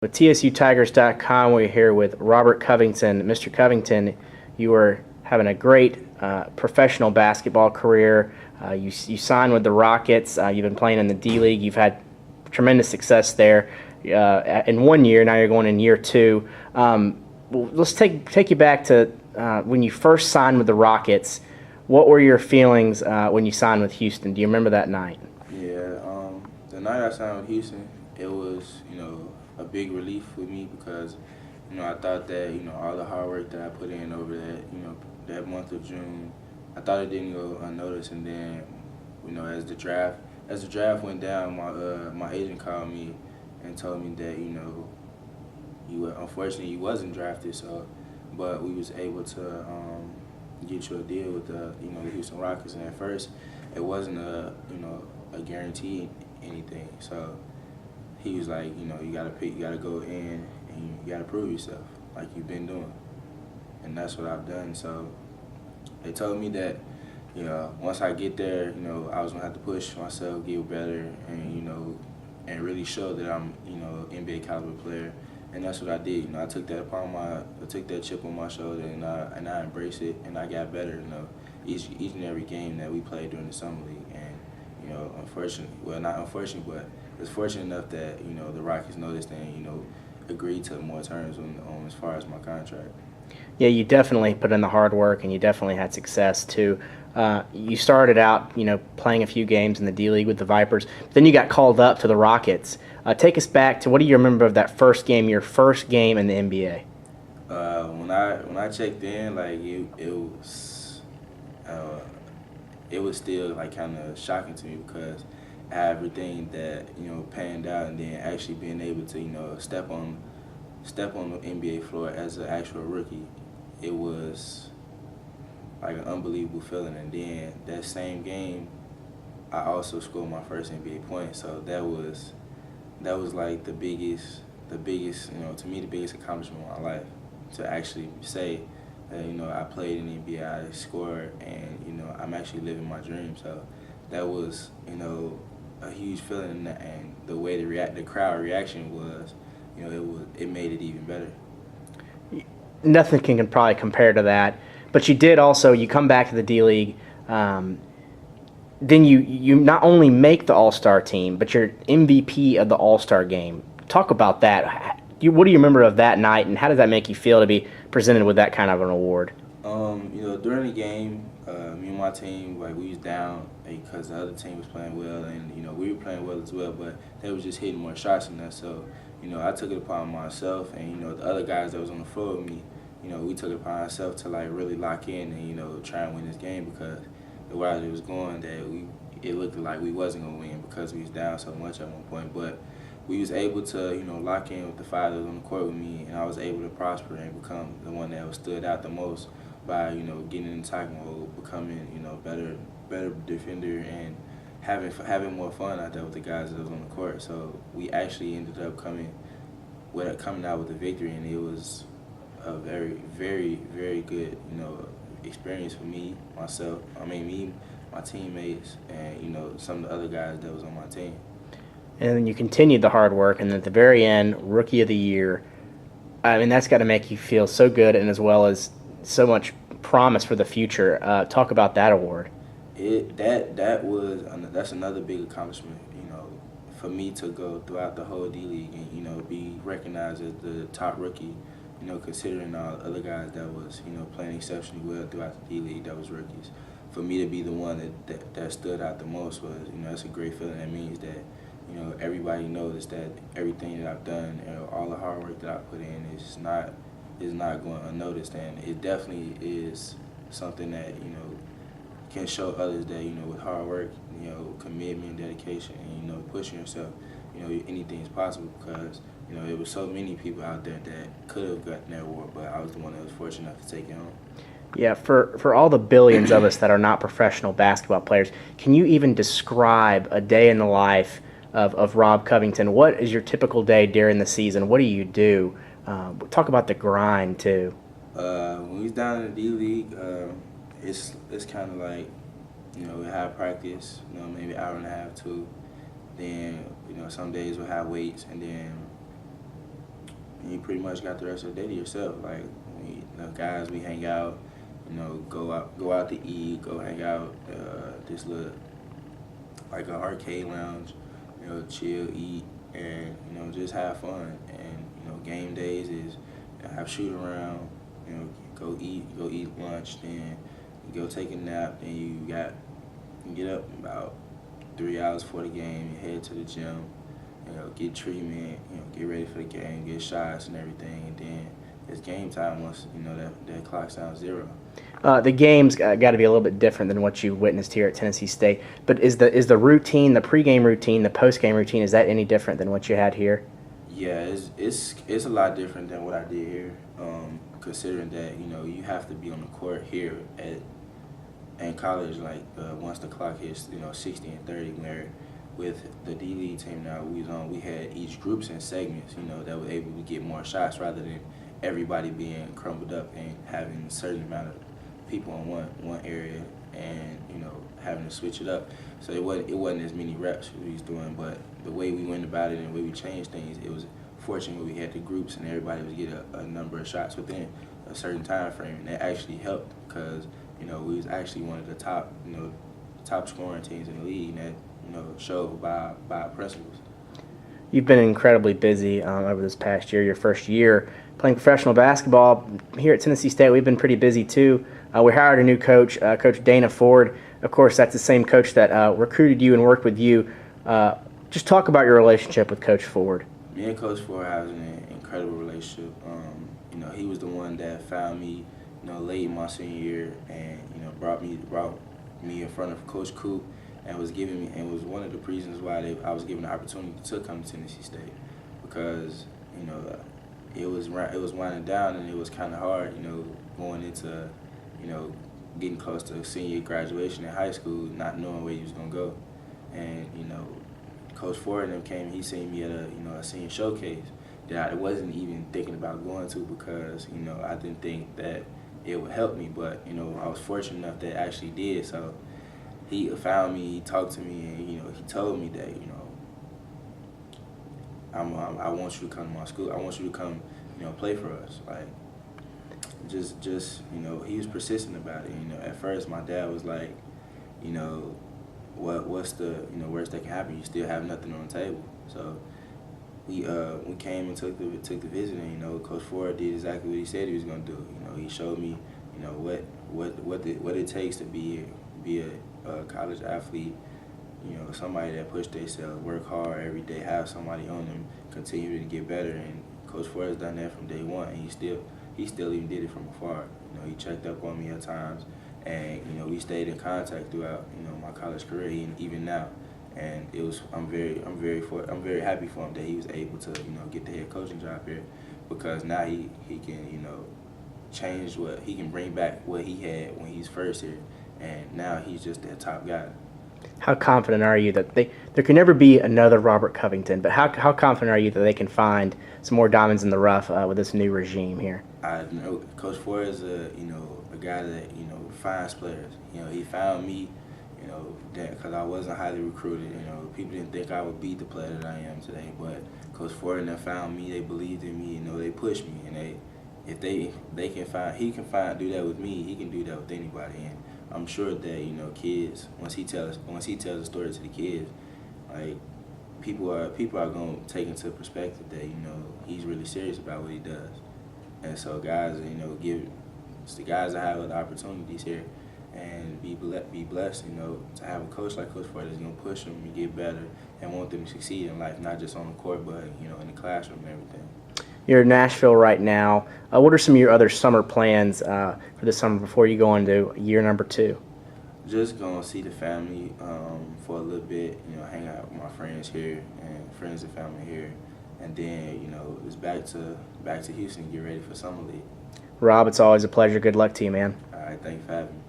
With TSUTigers.com, we're here with Robert Covington. Mr. Covington, you are having a great professional basketball career. You signed with the Rockets. You've been playing in the D-League. You've had tremendous success there in 1 year. Now you're going in year two. Let's take you back to when you first signed with the Rockets. What were your feelings when you signed with Houston? Do you remember that night? Yeah, the night I signed with Houston, it was, a big relief with me because, I thought that, all the hard work that I put in over that, that month of June, I thought it didn't go unnoticed. And then, as the draft went down, my agent called me and told me that, unfortunately you wasn't drafted, but we was able to get you a deal with the Houston Rockets. And at first, it wasn't a guarantee anything. So he was like, you gotta go in and you gotta prove yourself like you've been doing. And that's what I've done. So they told me that, once I get there, I was gonna have to push myself, get better, and and really show that I'm, NBA caliber player. And that's what I did. I took that chip on my shoulder, and I embraced it, and I got better. Each and every game that we played during the summer league, and unfortunately, well, not unfortunately, but it's fortunate enough that the Rockets noticed and agreed to more terms on as far as my contract. Yeah, you definitely put in the hard work, and you definitely had success too. You started out, playing a few games in the D-League with the Vipers. But then you got called up to the Rockets. Take us back to what do you remember of that first game, your first game in the NBA? When I checked in, like it was still like kind of shocking to me because everything that panned out, and then actually being able to step on the NBA floor as an actual rookie, it was like an unbelievable feeling. And then that same game, I also scored my first NBA point. So that was like the biggest to me the biggest accomplishment of my life, to actually say that I played in the NBA, I scored, and I'm actually living my dream. So that was a huge feeling, and the way the crowd reaction was, it made it even better. Nothing can probably compare to that. But you come back to the D-League, then you not only make the All-Star team, but you're MVP of the All-Star game. Talk about that. What do you remember of that night, and how does that make you feel to be presented with that kind of an award? During the game, me and my team, like, we was down because the other team was playing well, and we were playing well as well, but they was just hitting more shots than us. So I took it upon myself, and the other guys that was on the floor with me, we took it upon ourselves to like really lock in and try and win this game, because the way it was going, it looked like we wasn't gonna win because we was down so much at one point. But we was able to lock in with the five that was on the court with me, and I was able to prosper and become the one that stood out the most by getting in attack mode, becoming better defender, and having more fun out there with the guys that was on the court. So we actually ended up coming out with a victory, and it was a very, very, very good experience for me, my teammates, and some of the other guys that was on my team. And then you continued the hard work, and at the very end, Rookie of the Year. I mean, that's got to make you feel so good, and as well as so much promise for the future. Talk about that award. That's another big accomplishment, for me to go throughout the whole D League and be recognized as the top rookie, considering all the other guys that was playing exceptionally well throughout the D League that was rookies. For me to be the one that stood out the most was that's a great feeling. That means that everybody knows that everything that I've done, all the hard work that I put in is not going unnoticed, and it definitely is something that can show others that with hard work, commitment, dedication, and pushing yourself, anything is possible, because there was so many people out there that could have gotten that award, but I was the one that was fortunate enough to take it home. Yeah, for all the billions of us that are not professional basketball players, can you even describe a day in the life of Rob Covington? What is your typical day during the season? What do you do? Talk about the grind too. When we was down in the D League, it's kind of like we have practice, maybe an hour and a half, two. Then some days we'll have weights, and then and you pretty much got the rest of the day to yourself. Like the guys, we hang out, go out to eat, go hang out, this little like an arcade lounge, chill, eat, and just have fun. And game days is have shoot around, go eat lunch, then you go take a nap, then you get up about 3 hours before the game, you head to the gym, get treatment, get ready for the game, get shots and everything, and then it's game time once that clock sounds 0. The game's got to be a little bit different than what you witnessed here at Tennessee State. But is the routine, the pregame routine, the postgame routine, is that any different than what you had here? Yeah, it's a lot different than what I did here. Considering that you have to be on the court here in college, like once the clock hits 60 and 30, where with the D League team now we had each groups and segments that were able to get more shots rather than everybody being crumbled up and having a certain amount of people in one area and having to switch it up. So it wasn't as many reps we was doing, but the way we went about it and the way we changed things, it was fortunate we had the groups and everybody was getting a number of shots within a certain time frame, and that actually helped because we was actually one of the top scoring teams in the league, and that showed by our principles. You've been incredibly busy over this past year, your first year playing professional basketball. Here at Tennessee State, we've been pretty busy too. We hired a new coach, Coach Dana Ford. Of course, that's the same coach that recruited you and worked with you. Just talk about your relationship with Coach Ford. Me and Coach Ford have an incredible relationship. He was the one that found me, late in my senior year, and brought me in front of Coach Coop, and was one of the reasons why I was given the opportunity to come to Tennessee State, because it was winding down and it was kind of hard, going into getting close to senior graduation in high school, not knowing where you was gonna go, and Coach Ford and them came. He seen me at a senior showcase that I wasn't even thinking about going to because I didn't think that it would help me, but I was fortunate enough that it actually did. So he found me, he talked to me, and he told me that I want you to come to my school. I want you to come play for us. Like just he was persistent about it. At first my dad was like, what's the worst that can happen? You still have nothing on the table. So we came and took the visit, and Coach Ford did exactly what he said he was gonna do. He showed me what it takes to be a college athlete. Somebody that push themselves, work hard every day, have somebody on them, continue to get better. And Coach Ford has done that from day one, and he still even did it from afar. He checked up on me at times, and we stayed in contact throughout my college career, and even now. And I'm very happy for him that he was able to get the head coaching job here, because now he can change he can bring back what he had when he's first here, and now he's just that top guy. How confident are you that there can never be another Robert Covington, but how confident are you that they can find some more diamonds in the rough with this new regime here? I know Coach Ford is a guy that finds players. He found me, because I wasn't highly recruited. People didn't think I would beat the player that I am today, but Coach Ford and them found me. They believed in me. They pushed me, and he can do that with me. He can do that with anybody. And I'm sure that kids, once he tells a story to the kids, like people are gonna take into perspective that he's really serious about what he does. And so guys, it's the guys that have the opportunities here, and be blessed, to have a coach like Coach Ford that's gonna push them to get better and want them to succeed in life, not just on the court, but in the classroom and everything. You're in Nashville right now. What are some of your other summer plans for this summer before you go into year number 2? Just gonna see the family for a little bit, hang out with my friends here and friends and family here, and then it's back to Houston, get ready for summer league. Rob, it's always a pleasure. Good luck to you, man. All right, thanks for having me.